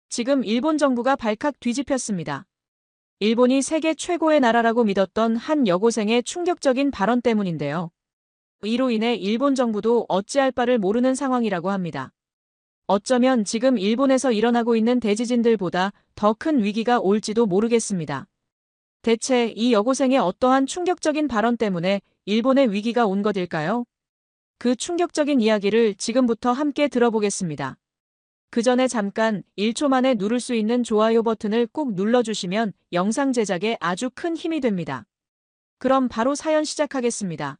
지금 일본 정부가 발칵 뒤집혔습니다. 일본이 세계 최고의 나라라고 믿었던 한 여고생의 충격적인 발언 때문인데요. 이로 인해 일본 정부도 어찌할 바를 모르는 상황이라고 합니다. 어쩌면 지금 일본에서 일어나고 있는 대지진들보다 더 큰 위기가 올지도 모르겠습니다. 대체 이 여고생의 어떠한 충격적인 발언 때문에 일본의 위기가 온 것일까요? 그 충격적인 이야기를 지금부터 함께 들어보겠습니다. 그 전에 잠깐 1초 만에 누를 수 있는 좋아요 버튼을 꼭 눌러주시면 영상 제작에 아주 큰 힘이 됩니다. 그럼 바로 사연 시작하겠습니다.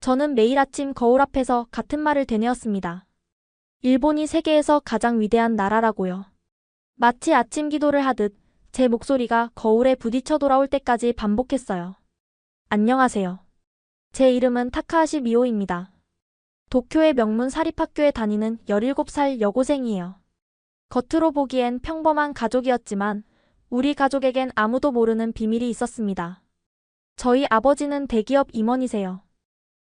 저는 매일 아침 거울 앞에서 같은 말을 되뇌었습니다. 일본이 세계에서 가장 위대한 나라라고요. 마치 아침 기도를 하듯 제 목소리가 거울에 부딪혀 돌아올 때까지 반복했어요. 안녕하세요. 제 이름은 타카하시 미오입니다. 도쿄의 명문 사립학교에 다니는 17살 여고생이에요. 겉으로 보기엔 평범한 가족이었지만 우리 가족에겐 아무도 모르는 비밀이 있었습니다. 저희 아버지는 대기업 임원이세요.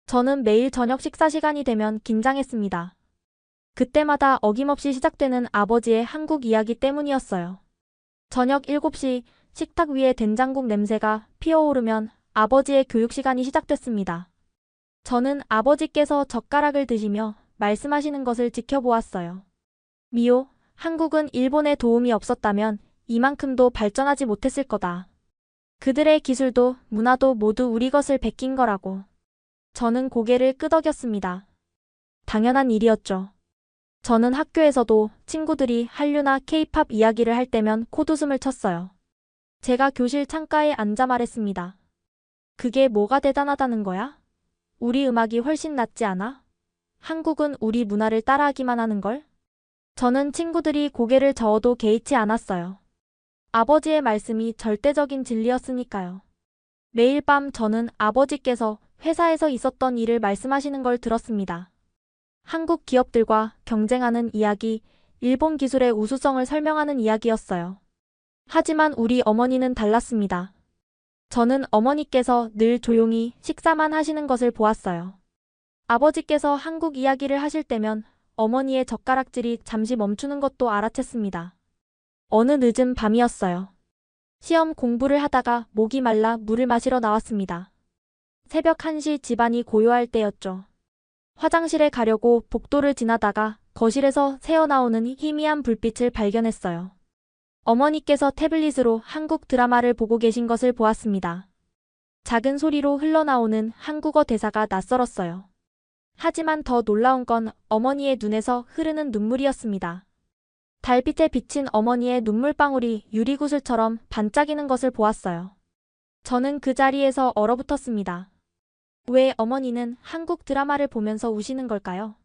저는 매일 저녁 식사 시간이 되면 긴장했습니다. 그때마다 어김없이 시작되는 아버지의 한국 이야기 때문이었어요. 저녁 7시 식탁 위에 된장국 냄새가 피어오르면 아버지의 교육 시간이 시작됐습니다. 저는 아버지께서 젓가락을 드시며 말씀하시는 것을 지켜보았어요. 미오, 한국은 일본의 도움이 없었다면 이만큼도 발전하지 못했을 거다. 그들의 기술도 문화도 모두 우리 것을 베낀 거라고. 저는 고개를 끄덕였습니다. 당연한 일이었죠. 저는 학교에서도 친구들이 한류나 케이팝 이야기를 할 때면 콧웃음을 쳤어요. 제가 교실 창가에 앉아 말했습니다. 그게 뭐가 대단하다는 거야? 우리 음악이 훨씬 낫지 않아? 한국은 우리 문화를 따라하기만 하는걸? 저는 친구들이 고개를 저어도 개의치 않았어요. 아버지의 말씀이 절대적인 진리였으니까요. 매일 밤 저는 아버지께서 회사에서 있었던 일을 말씀하시는 걸 들었습니다. 한국 기업들과 경쟁하는 이야기, 일본 기술의 우수성을 설명하는 이야기였어요. 하지만 우리 어머니는 달랐습니다. 저는 어머니께서 늘 조용히 식사만 하시는 것을 보았어요. 아버지께서 한국 이야기를 하실 때면 어머니의 젓가락질이 잠시 멈추는 것도 알아챘습니다. 어느 늦은 밤이었어요. 시험 공부를 하다가 목이 말라 물을 마시러 나왔습니다. 새벽 1시 집안이 고요할 때였죠. 화장실에 가려고 복도를 지나다가 거실에서 새어나오는 희미한 불빛을 발견했어요. 어머니께서 태블릿으로 한국 드라마를 보고 계신 것을 보았습니다. 작은 소리로 흘러나오는 한국어 대사가 낯설었어요. 하지만 더 놀라운 건 어머니의 눈에서 흐르는 눈물이었습니다. 달빛에 비친 어머니의 눈물방울이 유리구슬처럼 반짝이는 것을 보았어요. 저는 그 자리에서 얼어붙었습니다. 왜 어머니는 한국 드라마를 보면서 우시는 걸까요?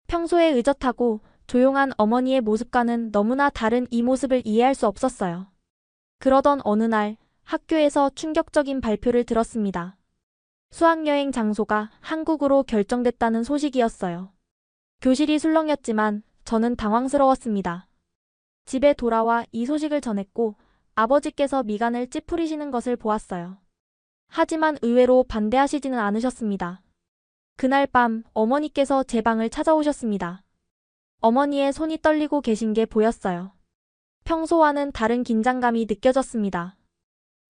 평소에 의젓하고 조용한 어머니의 모습과는 너무나 다른 이 모습을 이해할 수 없었어요. 그러던 어느 날 학교에서 충격적인 발표를 들었습니다. 수학여행 장소가 한국으로 결정됐다는 소식이었어요. 교실이 술렁였지만 저는 당황스러웠습니다. 집에 돌아와 이 소식을 전했고 아버지께서 미간을 찌푸리시는 것을 보았어요. 하지만 의외로 반대하시지는 않으셨습니다. 그날 밤 어머니께서 제 방을 찾아오셨습니다. 어머니의 손이 떨리고 계신 게 보였어요. 평소와는 다른 긴장감이 느껴졌습니다.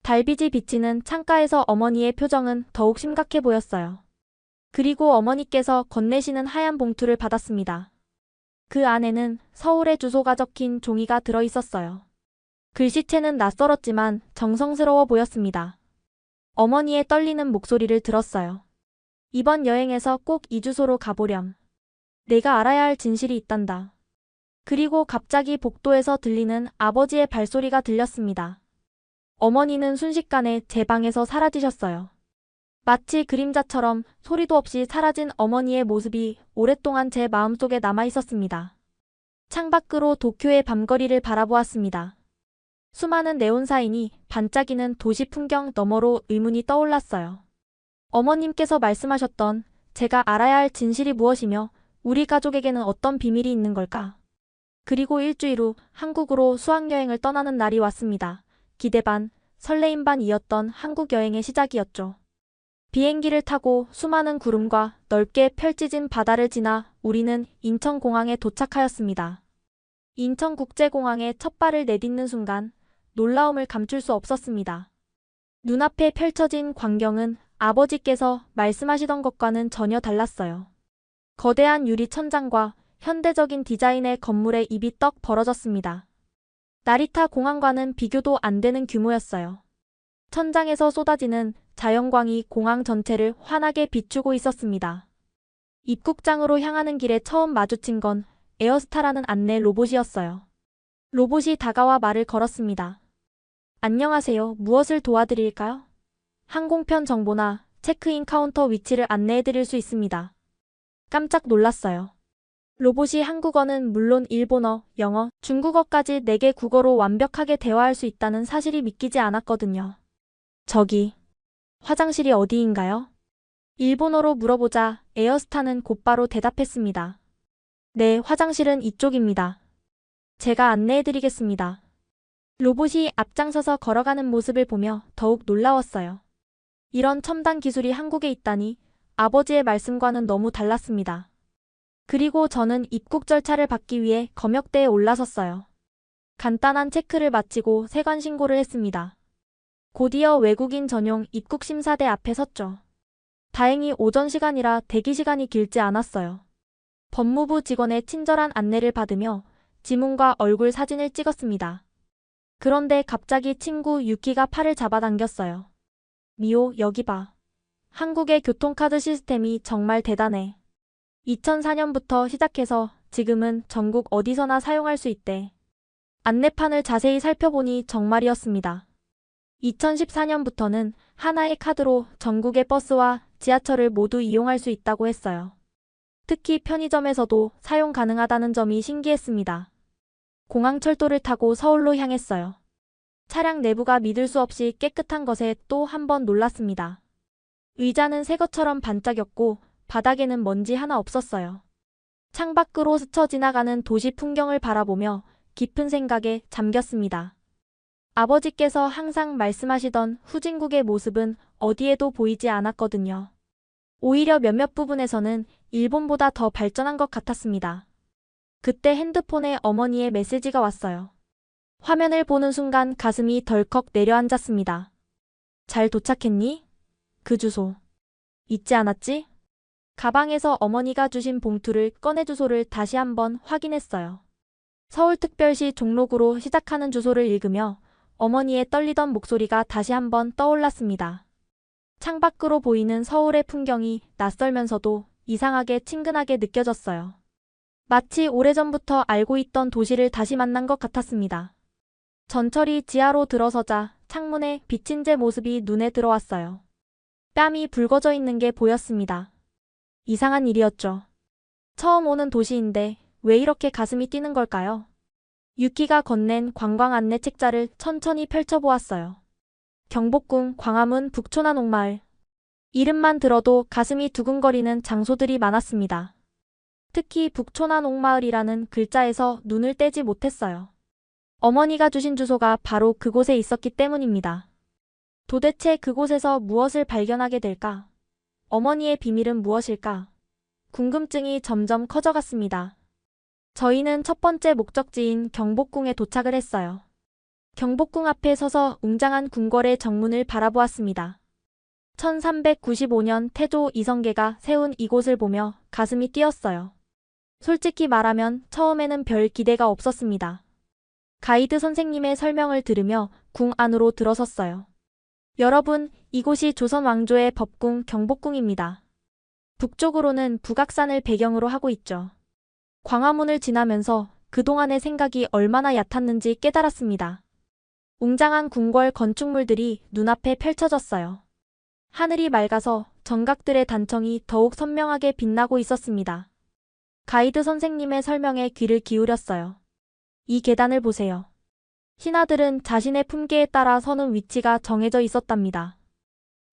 달빛이 비치는 창가에서 어머니의 표정은 더욱 심각해 보였어요. 그리고 어머니께서 건네시는 하얀 봉투를 받았습니다. 그 안에는 서울의 주소가 적힌 종이가 들어있었어요. 글씨체는 낯설었지만 정성스러워 보였습니다. 어머니의 떨리는 목소리를 들었어요. 이번 여행에서 꼭 이 주소로 가보렴. 내가 알아야 할 진실이 있단다. 그리고 갑자기 복도에서 들리는 아버지의 발소리가 들렸습니다. 어머니는 순식간에 제 방에서 사라지셨어요. 마치 그림자처럼 소리도 없이 사라진 어머니의 모습이 오랫동안 제 마음속에 남아 있었습니다. 창밖으로 도쿄의 밤거리를 바라보았습니다. 수많은 네온사인이 반짝이는 도시 풍경 너머로 의문이 떠올랐어요. 어머님께서 말씀하셨던 제가 알아야 할 진실이 무엇이며 우리 가족에게는 어떤 비밀이 있는 걸까? 그리고 일주일 후 한국으로 수학여행을 떠나는 날이 왔습니다. 기대 반, 설레임 반이었던 한국 여행의 시작이었죠. 비행기를 타고 수많은 구름과 넓게 펼쳐진 바다를 지나 우리는 인천공항에 도착하였습니다. 인천국제공항에 첫 발을 내딛는 순간 놀라움을 감출 수 없었습니다. 눈앞에 펼쳐진 광경은 아버지께서 말씀하시던 것과는 전혀 달랐어요. 거대한 유리 천장과 현대적인 디자인의 건물에 입이 떡 벌어졌습니다. 나리타 공항과는 비교도 안 되는 규모였어요. 천장에서 쏟아지는 자연광이 공항 전체를 환하게 비추고 있었습니다. 입국장으로 향하는 길에 처음 마주친 건 에어스타라는 안내 로봇이었어요. 로봇이 다가와 말을 걸었습니다. 안녕하세요. 무엇을 도와드릴까요? 항공편 정보나 체크인 카운터 위치를 안내해드릴 수 있습니다. 깜짝 놀랐어요. 로봇이 한국어는 물론 일본어, 영어, 중국어까지 4개 국어로 완벽하게 대화할 수 있다는 사실이 믿기지 않았거든요. 저기, 화장실이 어디인가요? 일본어로 물어보자 에어스타는 곧바로 대답했습니다. 네, 화장실은 이쪽입니다. 제가 안내해드리겠습니다. 로봇이 앞장서서 걸어가는 모습을 보며 더욱 놀라웠어요. 이런 첨단 기술이 한국에 있다니 아버지의 말씀과는 너무 달랐습니다. 그리고 저는 입국 절차를 받기 위해 검역대에 올라섰어요. 간단한 체크를 마치고 세관 신고를 했습니다. 곧이어 외국인 전용 입국 심사대 앞에 섰죠. 다행히 오전 시간이라 대기 시간이 길지 않았어요. 법무부 직원의 친절한 안내를 받으며 지문과 얼굴 사진을 찍었습니다. 그런데 갑자기 친구 유키가 팔을 잡아당겼어요. 미호, 여기 봐. 한국의 교통카드 시스템이 정말 대단해. 2004년부터 시작해서 지금은 전국 어디서나 사용할 수 있대. 안내판을 자세히 살펴보니 정말이었습니다. 2014년부터는 하나의 카드로 전국의 버스와 지하철을 모두 이용할 수 있다고 했어요. 특히 편의점에서도 사용 가능하다는 점이 신기했습니다. 공항철도를 타고 서울로 향했어요. 차량 내부가 믿을 수 없이 깨끗한 것에 또 한 번 놀랐습니다. 의자는 새 것처럼 반짝였고 바닥에는 먼지 하나 없었어요. 창밖으로 스쳐 지나가는 도시 풍경을 바라보며 깊은 생각에 잠겼습니다. 아버지께서 항상 말씀하시던 후진국의 모습은 어디에도 보이지 않았거든요. 오히려 몇몇 부분에서는 일본보다 더 발전한 것 같았습니다. 그때 핸드폰에 어머니의 메시지가 왔어요. 화면을 보는 순간 가슴이 덜컥 내려앉았습니다. 잘 도착했니? 그 주소. 잊지 않았지? 가방에서 어머니가 주신 봉투를 꺼내 주소를 다시 한번 확인했어요. 서울특별시 종로구로 시작하는 주소를 읽으며 어머니의 떨리던 목소리가 다시 한번 떠올랐습니다. 창밖으로 보이는 서울의 풍경이 낯설면서도 이상하게 친근하게 느껴졌어요. 마치 오래전부터 알고 있던 도시를 다시 만난 것 같았습니다. 전철이 지하로 들어서자 창문에 비친 제 모습이 눈에 들어왔어요. 뺨이 붉어져 있는 게 보였습니다. 이상한 일이었죠. 처음 오는 도시인데 왜 이렇게 가슴이 뛰는 걸까요? 유키가 건넨 관광 안내 책자를 천천히 펼쳐보았어요. 경복궁, 광화문, 북촌한 옥마을. 이름만 들어도 가슴이 두근거리는 장소들이 많았습니다. 특히 북촌한 옥마을이라는 글자에서 눈을 떼지 못했어요. 어머니가 주신 주소가 바로 그곳에 있었기 때문입니다. 도대체 그곳에서 무엇을 발견하게 될까? 어머니의 비밀은 무엇일까? 궁금증이 점점 커져갔습니다. 저희는 첫 번째 목적지인 경복궁에 도착을 했어요. 경복궁 앞에 서서 웅장한 궁궐의 정문을 바라보았습니다. 1395년 태조 이성계가 세운 이곳을 보며 가슴이 뛰었어요. 솔직히 말하면 처음에는 별 기대가 없었습니다. 가이드 선생님의 설명을 들으며 궁 안으로 들어섰어요. 여러분, 이곳이 조선 왕조의 법궁 경복궁입니다. 북쪽으로는 북악산을 배경으로 하고 있죠. 광화문을 지나면서 그동안의 생각이 얼마나 얕았는지 깨달았습니다. 웅장한 궁궐 건축물들이 눈앞에 펼쳐졌어요. 하늘이 맑아서 정각들의 단청이 더욱 선명하게 빛나고 있었습니다. 가이드 선생님의 설명에 귀를 기울였어요. 이 계단을 보세요. 신하들은 자신의 품계에 따라 서는 위치가 정해져 있었답니다.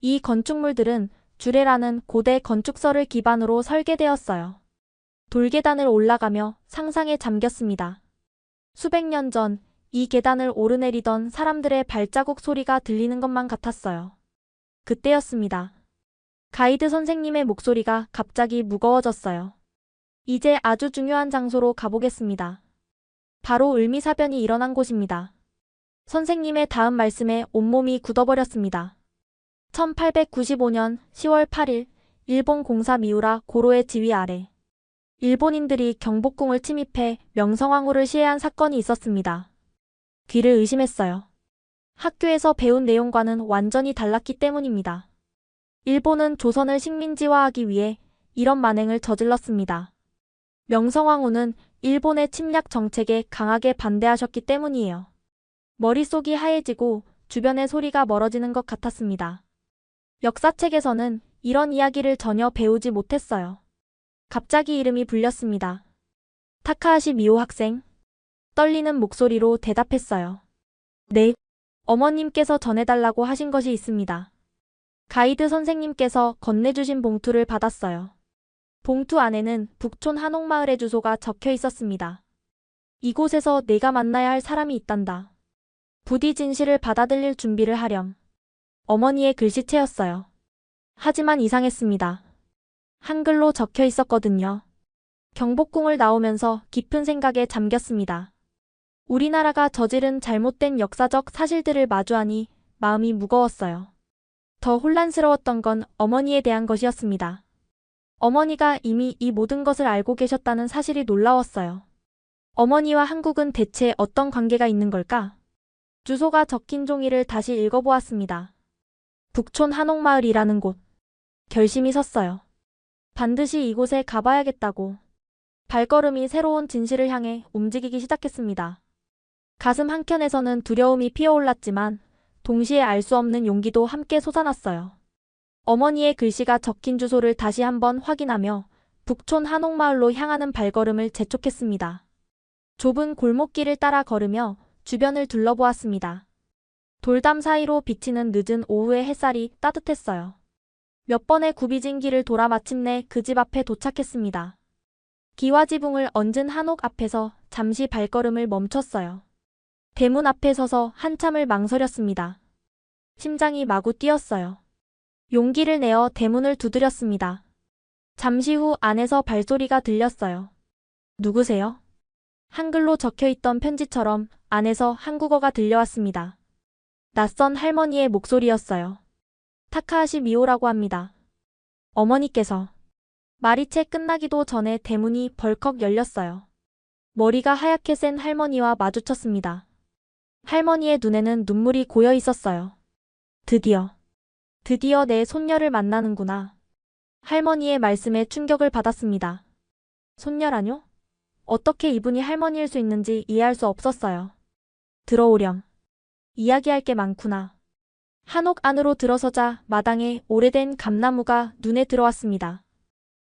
이 건축물들은 주례라는 고대 건축서를 기반으로 설계되었어요. 돌계단을 올라가며 상상에 잠겼습니다. 수백 년 전 이 계단을 오르내리던 사람들의 발자국 소리가 들리는 것만 같았어요. 그때였습니다. 가이드 선생님의 목소리가 갑자기 무거워졌어요. 이제 아주 중요한 장소로 가보겠습니다. 바로 을미사변이 일어난 곳입니다. 선생님의 다음 말씀에 온몸이 굳어버렸습니다. 1895년 10월 8일 일본 공사 미우라 고로의 지휘 아래 일본인들이 경복궁을 침입해 명성황후를 시해한 사건이 있었습니다. 귀를 의심했어요. 학교에서 배운 내용과는 완전히 달랐기 때문입니다. 일본은 조선을 식민지화하기 위해 이런 만행을 저질렀습니다. 명성황후는 일본의 침략 정책에 강하게 반대하셨기 때문이에요. 머릿속이 하얘지고 주변의 소리가 멀어지는 것 같았습니다. 역사책에서는 이런 이야기를 전혀 배우지 못했어요. 갑자기 이름이 불렸습니다. 타카하시 미오 학생. 떨리는 목소리로 대답했어요. 네, 어머님께서 전해달라고 하신 것이 있습니다. 가이드 선생님께서 건네주신 봉투를 받았어요. 봉투 안에는 북촌 한옥마을의 주소가 적혀 있었습니다. 이곳에서 내가 만나야 할 사람이 있단다. 부디 진실을 받아들일 준비를 하렴. 어머니의 글씨체였어요. 하지만 이상했습니다. 한글로 적혀 있었거든요. 경복궁을 나오면서 깊은 생각에 잠겼습니다. 우리나라가 저지른 잘못된 역사적 사실들을 마주하니 마음이 무거웠어요. 더 혼란스러웠던 건 어머니에 대한 것이었습니다. 어머니가 이미 이 모든 것을 알고 계셨다는 사실이 놀라웠어요. 어머니와 한국은 대체 어떤 관계가 있는 걸까? 주소가 적힌 종이를 다시 읽어보았습니다. 북촌 한옥마을이라는 곳. 결심이 섰어요. 반드시 이곳에 가봐야겠다고. 발걸음이 새로운 진실을 향해 움직이기 시작했습니다. 가슴 한켠에서는 두려움이 피어올랐지만 동시에 알 수 없는 용기도 함께 솟아났어요. 어머니의 글씨가 적힌 주소를 다시 한번 확인하며 북촌 한옥마을로 향하는 발걸음을 재촉했습니다. 좁은 골목길을 따라 걸으며 주변을 둘러보았습니다. 돌담 사이로 비치는 늦은 오후의 햇살이 따뜻했어요. 몇 번의 굽이진 길을 돌아 마침내 그 집 앞에 도착했습니다. 기와지붕을 얹은 한옥 앞에서 잠시 발걸음을 멈췄어요. 대문 앞에 서서 한참을 망설였습니다. 심장이 마구 뛰었어요. 용기를 내어 대문을 두드렸습니다. 잠시 후 안에서 발소리가 들렸어요. 누구세요? 한글로 적혀있던 편지처럼 안에서 한국어가 들려왔습니다. 낯선 할머니의 목소리였어요. 타카하시 미오라고 합니다. 어머니께서. 말이 채 끝나기도 전에 대문이 벌컥 열렸어요. 머리가 하얗게 센 할머니와 마주쳤습니다. 할머니의 눈에는 눈물이 고여 있었어요. 드디어 내 손녀를 만나는구나. 할머니의 말씀에 충격을 받았습니다. 손녀라뇨? 어떻게 이분이 할머니일 수 있는지 이해할 수 없었어요. 들어오렴. 이야기할 게 많구나. 한옥 안으로 들어서자 마당에 오래된 감나무가 눈에 들어왔습니다.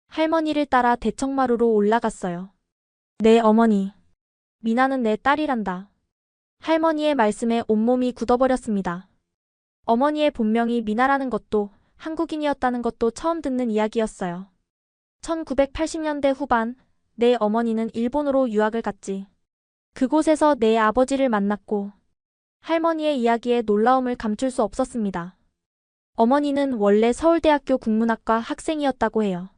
할머니를 따라 대청마루로 올라갔어요. 네, 어머니. 미나는 내 딸이란다. 할머니의 말씀에 온몸이 굳어버렸습니다. 어머니의 본명이 미나라는 것도 한국인이었다는 것도 처음 듣는 이야기였어요. 1980년대 후반 내 어머니는 일본으로 유학을 갔지. 그곳에서 내 아버지를 만났고 할머니의 이야기에 놀라움을 감출 수 없었습니다. 어머니는 원래 서울대학교 국문학과 학생이었다고 해요.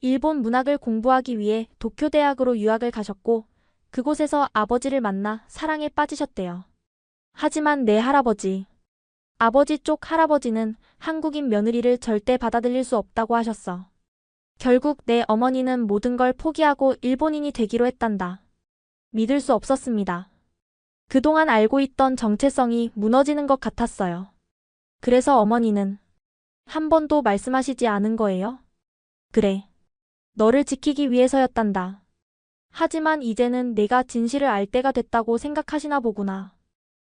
일본 문학을 공부하기 위해 도쿄대학으로 유학을 가셨고 그곳에서 아버지를 만나 사랑에 빠지셨대요. 하지만 내 할아버지, 아버지 쪽 할아버지는 한국인 며느리를 절대 받아들일 수 없다고 하셨어. 결국 내 어머니는 모든 걸 포기하고 일본인이 되기로 했단다. 믿을 수 없었습니다. 그동안 알고 있던 정체성이 무너지는 것 같았어요. 그래서 어머니는 한 번도 말씀하시지 않은 거예요? 그래. 너를 지키기 위해서였단다. 하지만 이제는 내가 진실을 알 때가 됐다고 생각하시나 보구나.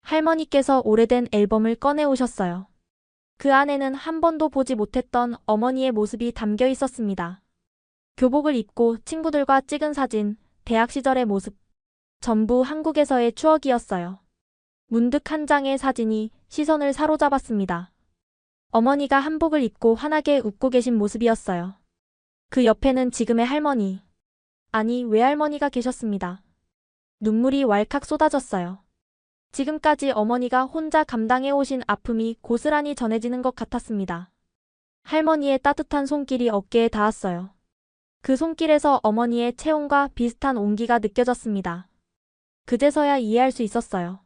할머니께서 오래된 앨범을 꺼내 오셨어요. 그 안에는 한 번도 보지 못했던 어머니의 모습이 담겨 있었습니다. 교복을 입고 친구들과 찍은 사진, 대학 시절의 모습. 전부 한국에서의 추억이었어요. 문득 한 장의 사진이 시선을 사로잡았습니다. 어머니가 한복을 입고 환하게 웃고 계신 모습이었어요. 그 옆에는 지금의 할머니, 아니 외할머니가 계셨습니다. 눈물이 왈칵 쏟아졌어요. 지금까지 어머니가 혼자 감당해 오신 아픔이 고스란히 전해지는 것 같았습니다. 할머니의 따뜻한 손길이 어깨에 닿았어요. 그 손길에서 어머니의 체온과 비슷한 온기가 느껴졌습니다. 그제서야 이해할 수 있었어요.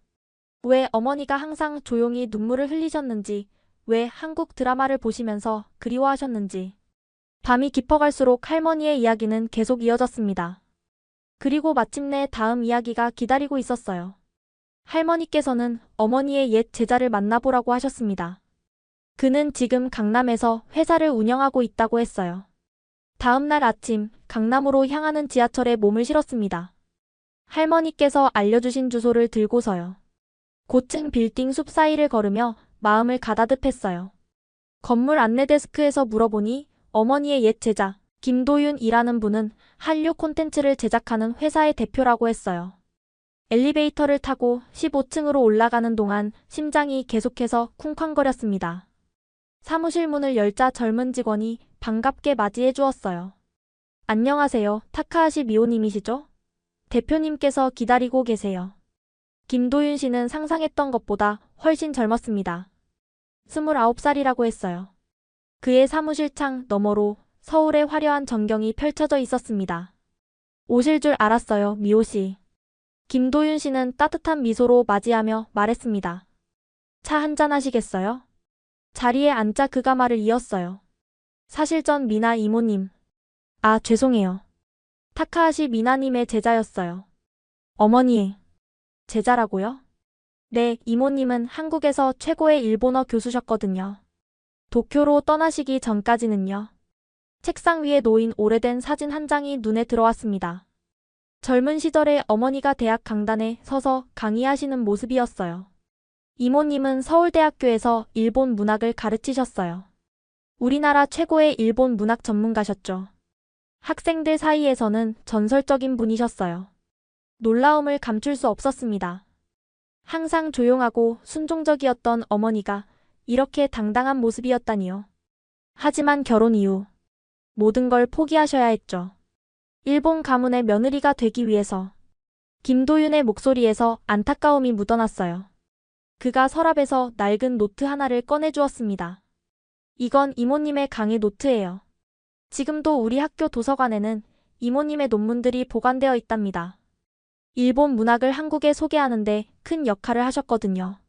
왜 어머니가 항상 조용히 눈물을 흘리셨는지, 왜 한국 드라마를 보시면서 그리워하셨는지. 밤이 깊어갈수록 할머니의 이야기는 계속 이어졌습니다. 그리고 마침내 다음 이야기가 기다리고 있었어요. 할머니께서는 어머니의 옛 제자를 만나보라고 하셨습니다. 그는 지금 강남에서 회사를 운영하고 있다고 했어요. 다음 날 아침 강남으로 향하는 지하철에 몸을 실었습니다. 할머니께서 알려주신 주소를 들고서요. 고층 빌딩 숲 사이를 걸으며 마음을 가다듬했어요. 건물 안내 데스크에서 물어보니 어머니의 옛 제자 김도윤이라는 분은 한류 콘텐츠를 제작하는 회사의 대표라고 했어요. 엘리베이터를 타고 15층으로 올라가는 동안 심장이 계속해서 쿵쾅거렸습니다. 사무실 문을 열자 젊은 직원이 반갑게 맞이해 주었어요. 안녕하세요. 타카하시 미호님이시죠? 대표님께서 기다리고 계세요. 김도윤 씨는 상상했던 것보다 훨씬 젊었습니다. 29살이라고 했어요. 그의 사무실 창 너머로 서울의 화려한 전경이 펼쳐져 있었습니다. 오실 줄 알았어요, 미호 씨. 김도윤 씨는 따뜻한 미소로 맞이하며 말했습니다. 차 한잔 하시겠어요? 자리에 앉자 그가 말을 이었어요. 사실 전 미나 이모님. 아, 죄송해요. 타카하시 미나님의 제자였어요. 어머니의 제자라고요? 네, 이모님은 한국에서 최고의 일본어 교수셨거든요. 도쿄로 떠나시기 전까지는요. 책상 위에 놓인 오래된 사진 한 장이 눈에 들어왔습니다. 젊은 시절에 어머니가 대학 강단에 서서 강의하시는 모습이었어요. 이모님은 서울대학교에서 일본 문학을 가르치셨어요. 우리나라 최고의 일본 문학 전문가셨죠. 학생들 사이에서는 전설적인 분이셨어요. 놀라움을 감출 수 없었습니다. 항상 조용하고 순종적이었던 어머니가 이렇게 당당한 모습이었다니요. 하지만 결혼 이후 모든 걸 포기하셔야 했죠. 일본 가문의 며느리가 되기 위해서. 김도윤의 목소리에서 안타까움이 묻어났어요. 그가 서랍에서 낡은 노트 하나를 꺼내주었습니다. 이건 이모님의 강의 노트예요. 지금도 우리 학교 도서관에는 이모님의 논문들이 보관되어 있답니다. 일본 문학을 한국에 소개하는데 큰 역할을 하셨거든요.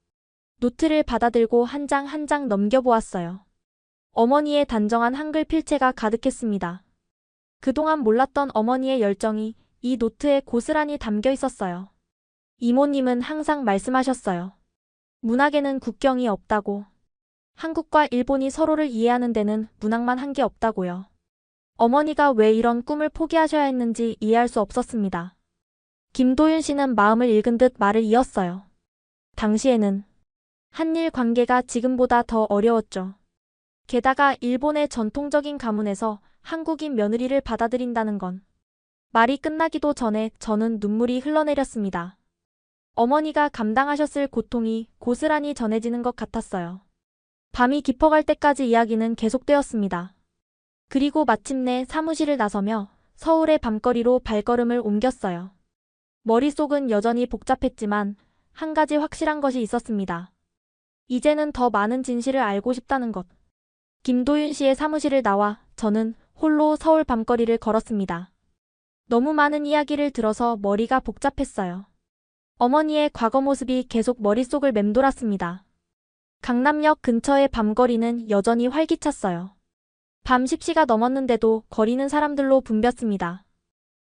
노트를 받아들고 한 장 한 장 넘겨보았어요. 어머니의 단정한 한글 필체가 가득했습니다. 그동안 몰랐던 어머니의 열정이 이 노트에 고스란히 담겨 있었어요. 이모님은 항상 말씀하셨어요. 문학에는 국경이 없다고. 한국과 일본이 서로를 이해하는 데는 문학만 한 게 없다고요. 어머니가 왜 이런 꿈을 포기하셔야 했는지 이해할 수 없었습니다. 김도윤 씨는 마음을 읽은 듯 말을 이었어요. 당시에는 한일 관계가 지금보다 더 어려웠죠. 게다가 일본의 전통적인 가문에서 한국인 며느리를 받아들인다는 건. 말이 끝나기도 전에 저는 눈물이 흘러내렸습니다. 어머니가 감당하셨을 고통이 고스란히 전해지는 것 같았어요. 밤이 깊어갈 때까지 이야기는 계속되었습니다. 그리고 마침내 사무실을 나서며 서울의 밤거리로 발걸음을 옮겼어요. 머릿속은 여전히 복잡했지만 한 가지 확실한 것이 있었습니다. 이제는 더 많은 진실을 알고 싶다는 것. 김도윤 씨의 사무실을 나와 저는 홀로 서울 밤거리를 걸었습니다. 너무 많은 이야기를 들어서 머리가 복잡했어요. 어머니의 과거 모습이 계속 머릿속을 맴돌았습니다. 강남역 근처의 밤거리는 여전히 활기찼어요. 밤 10시가 넘었는데도 거리는 사람들로 붐볐습니다.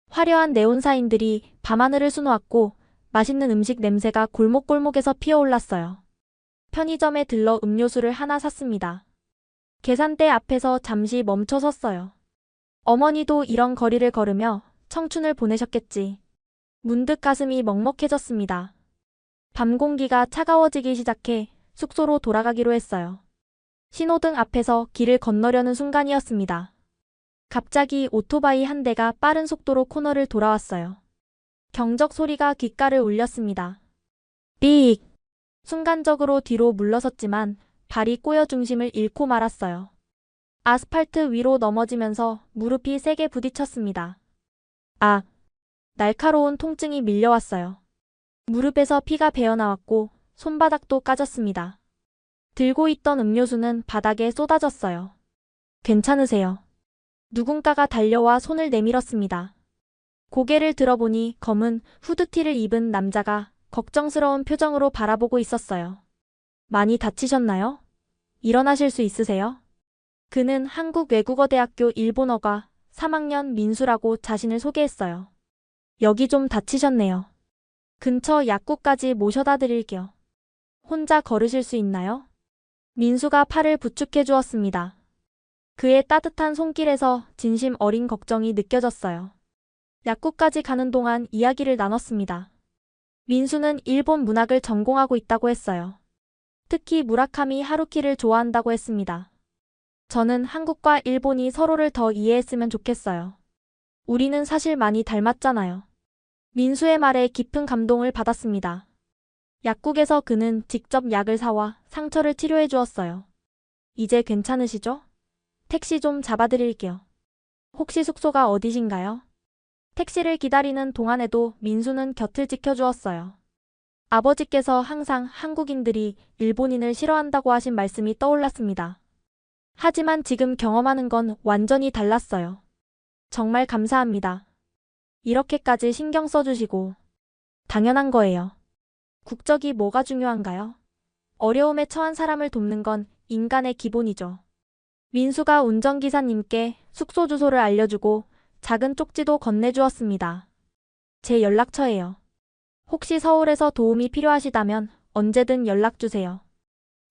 화려한 네온사인들이 밤하늘을 수놓았고 맛있는 음식 냄새가 골목골목에서 피어올랐어요. 편의점에 들러 음료수를 하나 샀습니다. 계산대 앞에서 잠시 멈춰 섰어요. 어머니도 이런 거리를 걸으며 청춘을 보내셨겠지. 문득 가슴이 먹먹해졌습니다. 밤 공기가 차가워지기 시작해 숙소로 돌아가기로 했어요. 신호등 앞에서 길을 건너려는 순간이었습니다. 갑자기 오토바이 한 대가 빠른 속도로 코너를 돌아왔어요. 경적 소리가 귓가를 울렸습니다. 삑! 순간적으로 뒤로 물러섰지만 발이 꼬여 중심을 잃고 말았어요. 아스팔트 위로 넘어지면서 무릎이 세게 부딪혔습니다. 아! 날카로운 통증이 밀려왔어요. 무릎에서 피가 배어나왔고 손바닥도 까졌습니다. 들고 있던 음료수는 바닥에 쏟아졌어요. 괜찮으세요? 누군가가 달려와 손을 내밀었습니다. 고개를 들어보니 검은 후드티를 입은 남자가 걱정스러운 표정으로 바라보고 있었어요. 많이 다치셨나요? 일어나실 수 있으세요? 그는 한국외국어대학교 일본어과 3학년 민수라고 자신을 소개했어요. 여기 좀 다치셨네요. 근처 약국까지 모셔다 드릴게요. 혼자 걸으실 수 있나요? 민수가 팔을 부축해 주었습니다. 그의 따뜻한 손길에서 진심 어린 걱정이 느껴졌어요. 약국까지 가는 동안 이야기를 나눴습니다. 민수는 일본 문학을 전공하고 있다고 했어요. 특히 무라카미 하루키를 좋아한다고 했습니다. 저는 한국과 일본이 서로를 더 이해했으면 좋겠어요. 우리는 사실 많이 닮았잖아요. 민수의 말에 깊은 감동을 받았습니다. 약국에서 그는 직접 약을 사와 상처를 치료해 주었어요. 이제 괜찮으시죠? 택시 좀 잡아드릴게요. 혹시 숙소가 어디신가요? 택시를 기다리는 동안에도 민수는 곁을 지켜주었어요. 아버지께서 항상 한국인들이 일본인을 싫어한다고 하신 말씀이 떠올랐습니다. 하지만 지금 경험하는 건 완전히 달랐어요. 정말 감사합니다. 이렇게까지 신경 써주시고. 당연한 거예요. 국적이 뭐가 중요한가요? 어려움에 처한 사람을 돕는 건 인간의 기본이죠. 민수가 운전기사님께 숙소 주소를 알려주고 작은 쪽지도 건네주었습니다. 제 연락처예요. 혹시 서울에서 도움이 필요하시다면 언제든 연락주세요.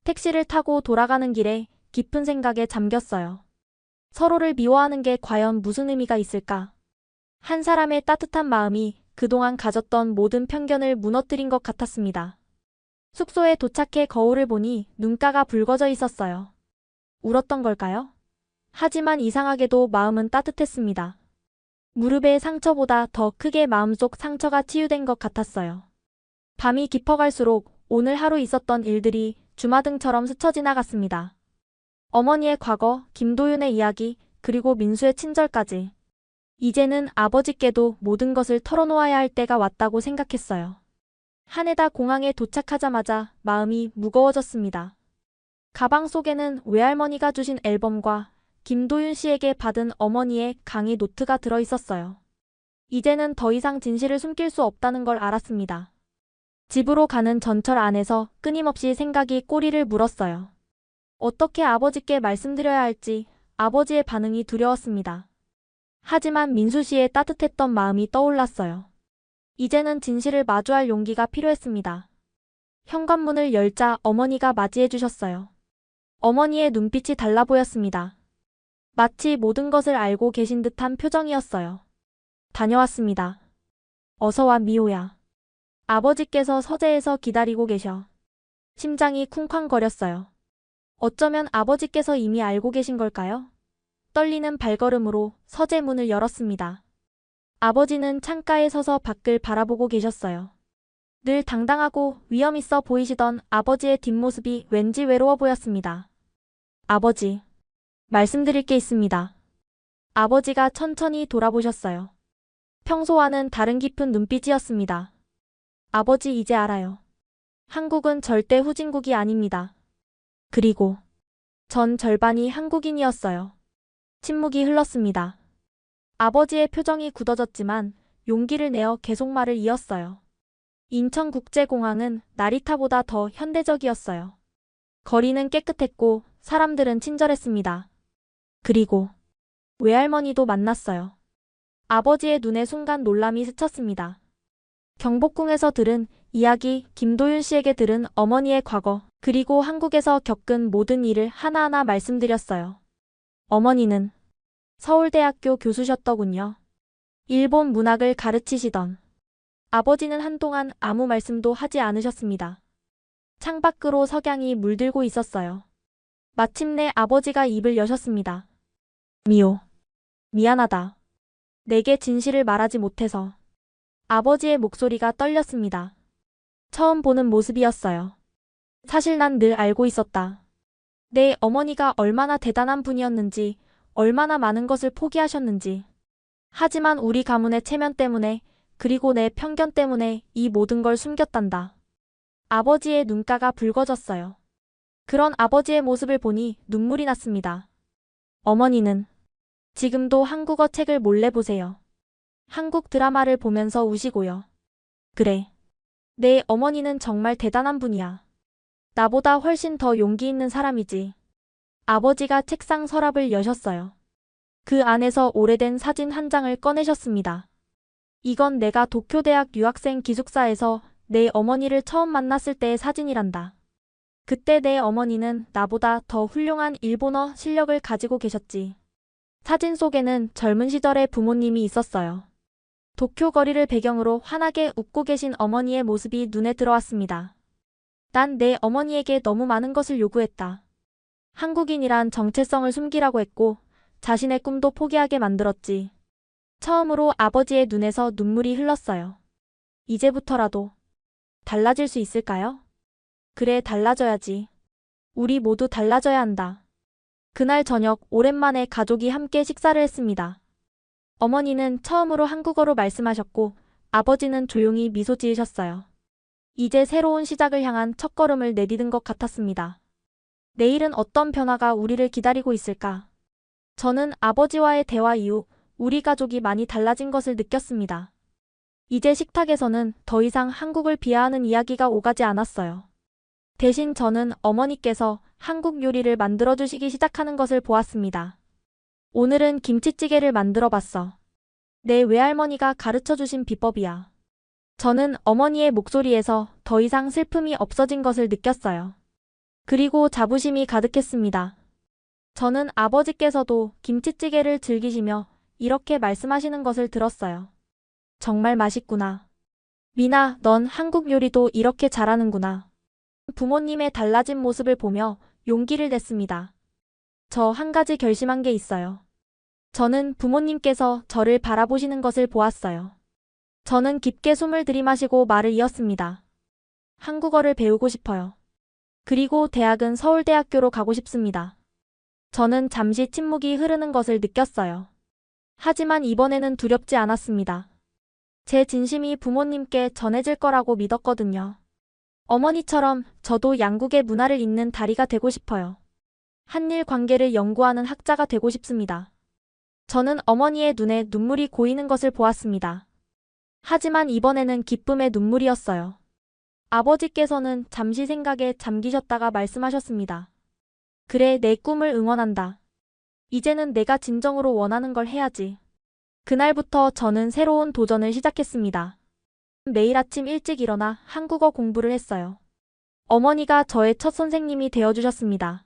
택시를 타고 돌아가는 길에 깊은 생각에 잠겼어요. 서로를 미워하는 게 과연 무슨 의미가 있을까? 한 사람의 따뜻한 마음이 그동안 가졌던 모든 편견을 무너뜨린 것 같았습니다. 숙소에 도착해 거울을 보니 눈가가 붉어져 있었어요. 울었던 걸까요? 하지만 이상하게도 마음은 따뜻했습니다. 무릎의 상처보다 더 크게 마음속 상처가 치유된 것 같았어요. 밤이 깊어갈수록 오늘 하루 있었던 일들이 주마등처럼 스쳐 지나갔습니다. 어머니의 과거, 김도윤의 이야기, 그리고 민수의 친절까지. 이제는 아버지께도 모든 것을 털어놓아야 할 때가 왔다고 생각했어요. 하네다 공항에 도착하자마자 마음이 무거워졌습니다. 가방 속에는 외할머니가 주신 앨범과 김도윤 씨에게 받은 어머니의 강의 노트가 들어 있었어요. 이제는 더 이상 진실을 숨길 수 없다는 걸 알았습니다. 집으로 가는 전철 안에서 끊임없이 생각이 꼬리를 물었어요. 어떻게 아버지께 말씀드려야 할지 아버지의 반응이 두려웠습니다. 하지만 민수 씨의 따뜻했던 마음이 떠올랐어요. 이제는 진실을 마주할 용기가 필요했습니다. 현관문을 열자 어머니가 맞이해 주셨어요. 어머니의 눈빛이 달라 보였습니다. 마치 모든 것을 알고 계신 듯한 표정이었어요. 다녀왔습니다. 어서와 미호야. 아버지께서 서재에서 기다리고 계셔. 심장이 쿵쾅거렸어요. 어쩌면 아버지께서 이미 알고 계신 걸까요? 떨리는 발걸음으로 서재 문을 열었습니다. 아버지는 창가에 서서 밖을 바라보고 계셨어요. 늘 당당하고 위험 있어 보이시던 아버지의 뒷모습이 왠지 외로워 보였습니다. 아버지, 말씀드릴 게 있습니다. 아버지가 천천히 돌아보셨어요. 평소와는 다른 깊은 눈빛이었습니다. 아버지 이제 알아요. 한국은 절대 후진국이 아닙니다. 그리고 전 절반이 한국인이었어요. 침묵이 흘렀습니다. 아버지의 표정이 굳어졌지만 용기를 내어 계속 말을 이었어요. 인천국제공항은 나리타보다 더 현대적이었어요. 거리는 깨끗했고 사람들은 친절했습니다. 그리고 외할머니도 만났어요. 아버지의 눈에 순간 놀람이 스쳤습니다. 경복궁에서 들은 이야기, 김도윤 씨에게 들은 어머니의 과거, 그리고 한국에서 겪은 모든 일을 하나하나 말씀드렸어요. 어머니는 서울대학교 교수셨더군요. 일본 문학을 가르치시던. 아버지는 한동안 아무 말씀도 하지 않으셨습니다. 창밖으로 석양이 물들고 있었어요. 마침내 아버지가 입을 여셨습니다. 미호, 미안하다. 내게 진실을 말하지 못해서. 아버지의 목소리가 떨렸습니다. 처음 보는 모습이었어요. 사실 난 늘 알고 있었다. 내 어머니가 얼마나 대단한 분이었는지, 얼마나 많은 것을 포기하셨는지. 하지만 우리 가문의 체면 때문에, 그리고 내 편견 때문에 이 모든 걸 숨겼단다. 아버지의 눈가가 붉어졌어요. 그런 아버지의 모습을 보니 눈물이 났습니다. 어머니는 지금도 한국어 책을 몰래 보세요. 한국 드라마를 보면서 우시고요. 그래. 내 어머니는 정말 대단한 분이야. 나보다 훨씬 더 용기 있는 사람이지. 아버지가 책상 서랍을 여셨어요. 그 안에서 오래된 사진 한 장을 꺼내셨습니다. 이건 내가 도쿄대학 유학생 기숙사에서 내 어머니를 처음 만났을 때의 사진이란다. 그때 내 어머니는 나보다 더 훌륭한 일본어 실력을 가지고 계셨지. 사진 속에는 젊은 시절의 부모님이 있었어요. 도쿄 거리를 배경으로 환하게 웃고 계신 어머니의 모습이 눈에 들어왔습니다. 난 내 어머니에게 너무 많은 것을 요구했다. 한국인이란 정체성을 숨기라고 했고 자신의 꿈도 포기하게 만들었지. 처음으로 아버지의 눈에서 눈물이 흘렀어요. 이제부터라도 달라질 수 있을까요? 그래, 달라져야지. 우리 모두 달라져야 한다. 그날 저녁 오랜만에 가족이 함께 식사를 했습니다. 어머니는 처음으로 한국어로 말씀하셨고 아버지는 조용히 미소 지으셨어요. 이제 새로운 시작을 향한 첫걸음을 내디딘 것 같았습니다. 내일은 어떤 변화가 우리를 기다리고 있을까? 저는 아버지와의 대화 이후 우리 가족이 많이 달라진 것을 느꼈습니다. 이제 식탁에서는 더 이상 한국을 비하하는 이야기가 오가지 않았어요. 대신 저는 어머니께서 한국 요리를 만들어주시기 시작하는 것을 보았습니다. 오늘은 김치찌개를 만들어 봤어. 내 외할머니가 가르쳐주신 비법이야. 저는 어머니의 목소리에서 더 이상 슬픔이 없어진 것을 느꼈어요. 그리고 자부심이 가득했습니다. 저는 아버지께서도 김치찌개를 즐기시며 이렇게 말씀하시는 것을 들었어요. 정말 맛있구나. 미나, 넌 한국 요리도 이렇게 잘하는구나. 부모님의 달라진 모습을 보며 용기를 냈습니다. 저 한 가지 결심한 게 있어요. 저는 부모님께서 저를 바라보시는 것을 보았어요. 저는 깊게 숨을 들이마시고 말을 이었습니다. 한국어를 배우고 싶어요. 그리고 대학은 서울대학교로 가고 싶습니다. 저는 잠시 침묵이 흐르는 것을 느꼈어요. 하지만 이번에는 두렵지 않았습니다. 제 진심이 부모님께 전해질 거라고 믿었거든요. 어머니처럼 저도 양국의 문화를 잇는 다리가 되고 싶어요. 한일 관계를 연구하는 학자가 되고 싶습니다. 저는 어머니의 눈에 눈물이 고이는 것을 보았습니다. 하지만 이번에는 기쁨의 눈물이었어요. 아버지께서는 잠시 생각에 잠기셨다가 말씀하셨습니다. 그래, 내 꿈을 응원한다. 이제는 내가 진정으로 원하는 걸 해야지. 그날부터 저는 새로운 도전을 시작했습니다. 매일 아침 일찍 일어나 한국어 공부를 했어요. 어머니가 저의 첫 선생님이 되어주셨습니다.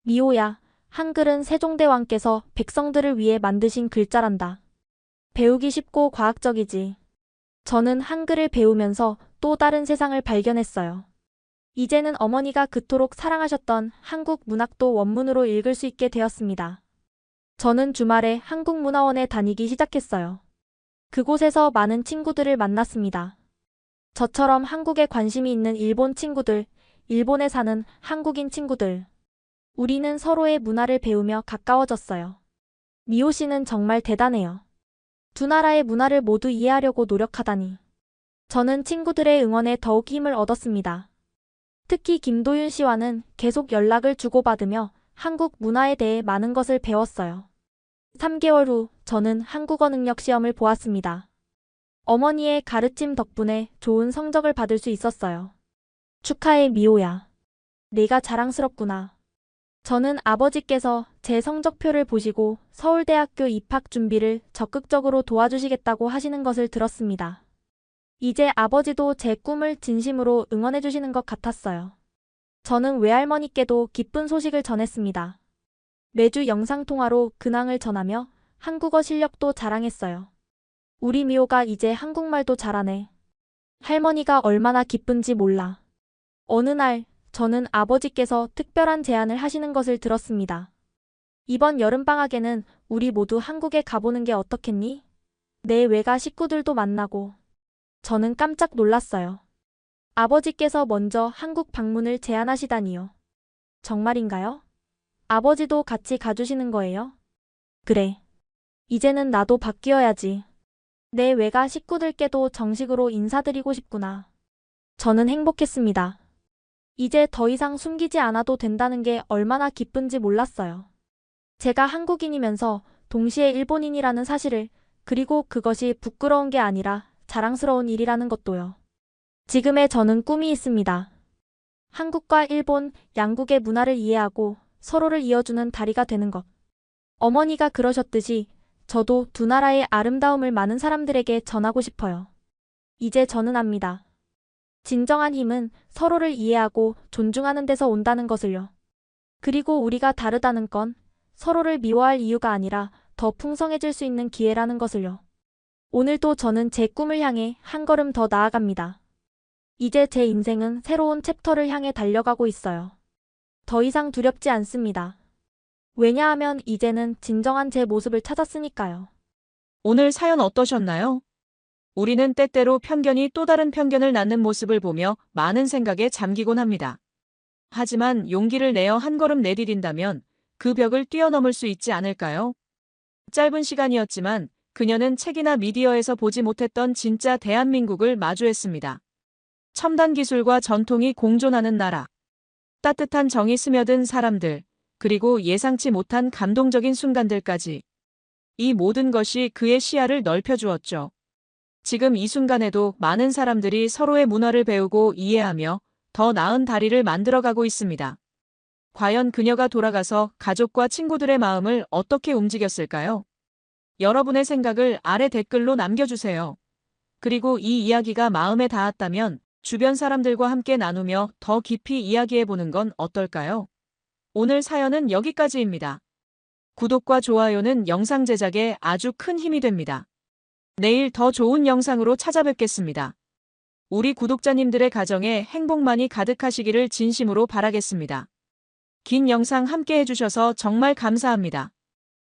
미호야, 한글은 세종대왕께서 백성들을 위해 만드신 글자란다. 배우기 쉽고 과학적이지. 저는 한글을 배우면서 또 다른 세상을 발견했어요. 이제는 어머니가 그토록 사랑하셨던 한국 문학도 원문으로 읽을 수 있게 되었습니다. 저는 주말에 한국문화원에 다니기 시작했어요. 그곳에서 많은 친구들을 만났습니다. 저처럼 한국에 관심이 있는 일본 친구들, 일본에 사는 한국인 친구들. 우리는 서로의 문화를 배우며 가까워졌어요. 미호 씨는 정말 대단해요. 두 나라의 문화를 모두 이해하려고 노력하다니. 저는 친구들의 응원에 더욱 힘을 얻었습니다. 특히 김도윤 씨와는 계속 연락을 주고받으며 한국 문화에 대해 많은 것을 배웠어요. 3개월 후 저는 한국어 능력 시험을 보았습니다. 어머니의 가르침 덕분에 좋은 성적을 받을 수 있었어요. 축하해, 미호야. 내가 자랑스럽구나. 저는 아버지께서 제 성적표를 보시고 서울대학교 입학 준비를 적극적으로 도와주시겠다고 하시는 것을 들었습니다. 이제 아버지도 제 꿈을 진심으로 응원해 주시는 것 같았어요. 저는 외할머니께도 기쁜 소식을 전했습니다. 매주 영상통화로 근황을 전하며 한국어 실력도 자랑했어요. 우리 미호가 이제 한국말도 잘하네. 할머니가 얼마나 기쁜지 몰라. 어느 날 저는 아버지께서 특별한 제안을 하시는 것을 들었습니다. 이번 여름방학에는 우리 모두 한국에 가보는 게 어떻겠니? 내 외가 식구들도 만나고. 저는 깜짝 놀랐어요. 아버지께서 먼저 한국 방문을 제안하시다니요. 정말인가요? 아버지도 같이 가주시는 거예요? 그래. 이제는 나도 바뀌어야지. 내 외가 식구들께도 정식으로 인사드리고 싶구나. 저는 행복했습니다. 이제 더 이상 숨기지 않아도 된다는 게 얼마나 기쁜지 몰랐어요. 제가 한국인이면서 동시에 일본인이라는 사실을 그리고 그것이 부끄러운 게 아니라 자랑스러운 일이라는 것도요. 지금의 저는 꿈이 있습니다. 한국과 일본 양국의 문화를 이해하고 서로를 이어주는 다리가 되는 것. 어머니가 그러셨듯이 저도 두 나라의 아름다움을 많은 사람들에게 전하고 싶어요. 이제 저는 압니다. 진정한 힘은 서로를 이해하고 존중하는 데서 온다는 것을요. 그리고 우리가 다르다는 건 서로를 미워할 이유가 아니라 더 풍성해질 수 있는 기회라는 것을요. 오늘도 저는 제 꿈을 향해 한 걸음 더 나아갑니다. 이제 제 인생은 새로운 챕터를 향해 달려가고 있어요. 더 이상 두렵지 않습니다. 왜냐하면 이제는 진정한 제 모습을 찾았으니까요. 오늘 사연 어떠셨나요? 우리는 때때로 편견이 또 다른 편견을 낳는 모습을 보며 많은 생각에 잠기곤 합니다. 하지만 용기를 내어 한 걸음 내디딘다면 그 벽을 뛰어넘을 수 있지 않을까요? 짧은 시간이었지만 그녀는 책이나 미디어에서 보지 못했던 진짜 대한민국을 마주했습니다. 첨단 기술과 전통이 공존하는 나라, 따뜻한 정이 스며든 사람들, 그리고 예상치 못한 감동적인 순간들까지. 이 모든 것이 그의 시야를 넓혀주었죠. 지금 이 순간에도 많은 사람들이 서로의 문화를 배우고 이해하며 더 나은 다리를 만들어가고 있습니다. 과연 그녀가 돌아가서 가족과 친구들의 마음을 어떻게 움직였을까요? 여러분의 생각을 아래 댓글로 남겨주세요. 그리고 이 이야기가 마음에 닿았다면 주변 사람들과 함께 나누며 더 깊이 이야기해보는 건 어떨까요? 오늘 사연은 여기까지입니다. 구독과 좋아요는 영상 제작에 아주 큰 힘이 됩니다. 내일 더 좋은 영상으로 찾아뵙겠습니다. 우리 구독자님들의 가정에 행복만이 가득하시기를 진심으로 바라겠습니다. 긴 영상 함께 해주셔서 정말 감사합니다.